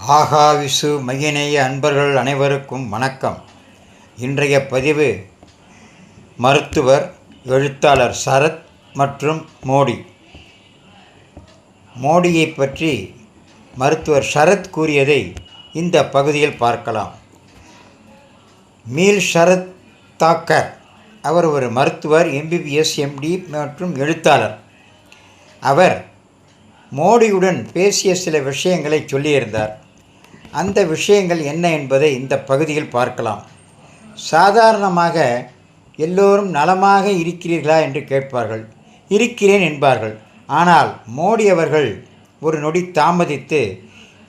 ஆகாவிசு மையநேய அன்பர்கள் அனைவருக்கும் வணக்கம். இன்றைய பதிவு மருத்துவர், எழுத்தாளர் சரத் மற்றும் மோடியை பற்றி மருத்துவர் சரத் கூறியதை இந்த பகுதியில் பார்க்கலாம். மீல் சரத் தாக்கர் அவர் ஒரு மருத்துவர், MBBS MD மற்றும் எழுத்தாளர். அவர் மோடியுடன் பேசிய சில விஷயங்களை சொல்லியிருந்தார். அந்த விஷயங்கள் என்ன என்பதை இந்த பகுதியில் பார்க்கலாம். சாதாரணமாக எல்லோரும் நலமாக இருக்கிறீர்களா என்று கேட்பார்கள். இருக்கிறேன் என்பார்கள். ஆனால் மோடி அவர்கள் ஒரு நொடி தாமதித்து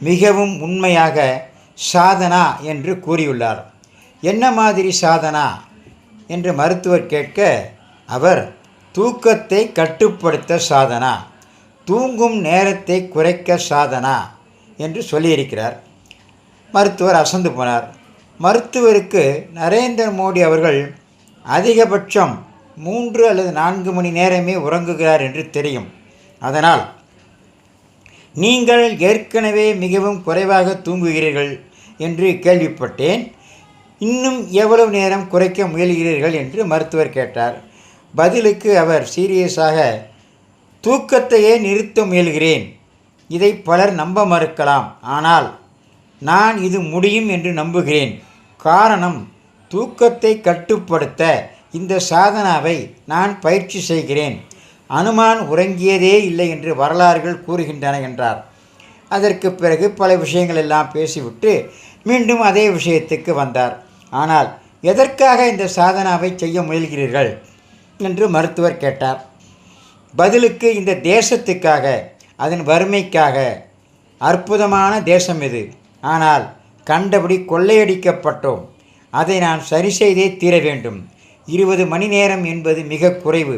மிகவும் உண்மையாக சாதனா என்று கூறியுள்ளார். என்ன மாதிரி சாதனா என்று மருத்துவர் கேட்க, அவர் தூக்கத்தை கட்டுப்படுத்த சாதனா, தூங்கும் நேரத்தை குறைக்க சாதனா என்று சொல்லியிருக்கிறார். மருத்துவர் அசந்து போனார். மருத்துவருக்கு நரேந்திர மோடி அவர்கள் அதிகபட்சம் 3 அல்லது 4 மணி நேரமே உறங்குகிறார் என்று தெரியும். அதனால் நீங்கள் ஏற்கனவே மிகவும் குறைவாக தூங்குகிறீர்கள் என்று கேள்விப்பட்டேன். இன்னும் எவ்வளவு நேரம் குறைக்க முயல்கிறீர்கள் என்று மருத்துவர் கேட்டார். பதிலுக்கு அவர் சீரியஸாக, தூக்கத்தையே நிறுத்த முயல்கிறேன். இதை பலர் நம்ப மறுக்கலாம், ஆனால் நான் இது முடியும் என்று நம்புகிறேன். காரணம், தூக்கத்தை கட்டுப்படுத்த இந்த சாதனாவை நான் பயிற்சி செய்கிறேன். அனுமான் உறங்கியதே இல்லை என்று வரலாறுகள் கூறுகின்றன என்றார். அதற்கு பிறகு பல விஷயங்கள் எல்லாம் பேசிவிட்டு மீண்டும் அதே விஷயத்துக்கு வந்தார். ஆனால் எதற்காக இந்த சாதனாவை செய்ய முயல்கிறீர்கள் என்று மருத்துவர் கேட்டார். பதிலுக்கு, இந்த தேசத்துக்காக, அதன் வறுமைக்காக. அற்புதமான தேசம் இது. ஆனால் கண்டபடி கொள்ளையடிக்கப்பட்டோம். அதை நான் சரி செய்தே தீர வேண்டும். 20 மணி நேரம் என்பது மிக குறைவு.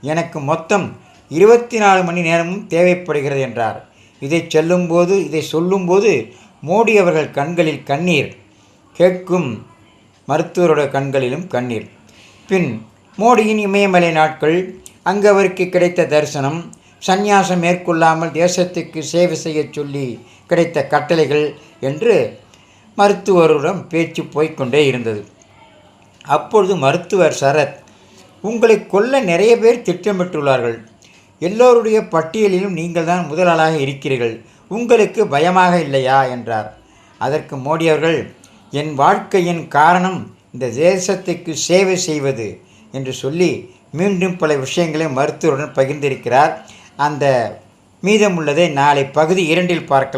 எனக்கு மொத்தம் 24 மணி நேரமும் தேவைப்படுகிறது என்றார். இதை சொல்லும்போது மோடி அவர்கள் கண்களில் கண்ணீர், கேட்கும் மருத்துவரோட கண்களிலும் கண்ணீர். பின் மோடியின் இமயமலை நாட்கள், அங்கு அவருக்கு கிடைத்த தரிசனம், சந்நியாசம் மேற்கொள்ளாமல் தேசத்துக்கு சேவை செய்ய சொல்லி கிடைத்த கட்டளைகள் என்று மருத்துவருடன் பேச்சு போய்கொண்டே இருந்தது. அப்பொழுது மருத்துவர் சரத், உங்களை கொல்ல நிறைய பேர் திட்டமிட்டுள்ளார்கள். எல்லோருடைய பட்டியலிலும் நீங்கள் தான் முதலாளாக இருக்கிறீர்கள். உங்களுக்கு பயமாக இல்லையா என்றார். அதற்கு மோடி அவர்கள், என் வாழ்க்கையின் காரணம் இந்த தேசத்துக்கு சேவை செய்வது என்று சொல்லி மீண்டும் பல விஷயங்களை மருத்துவருடன் பகிர்ந்திருக்கிறார். அந்த மீதமுள்ளதை நாளை பகுதி 2 பார்க்கலாம்.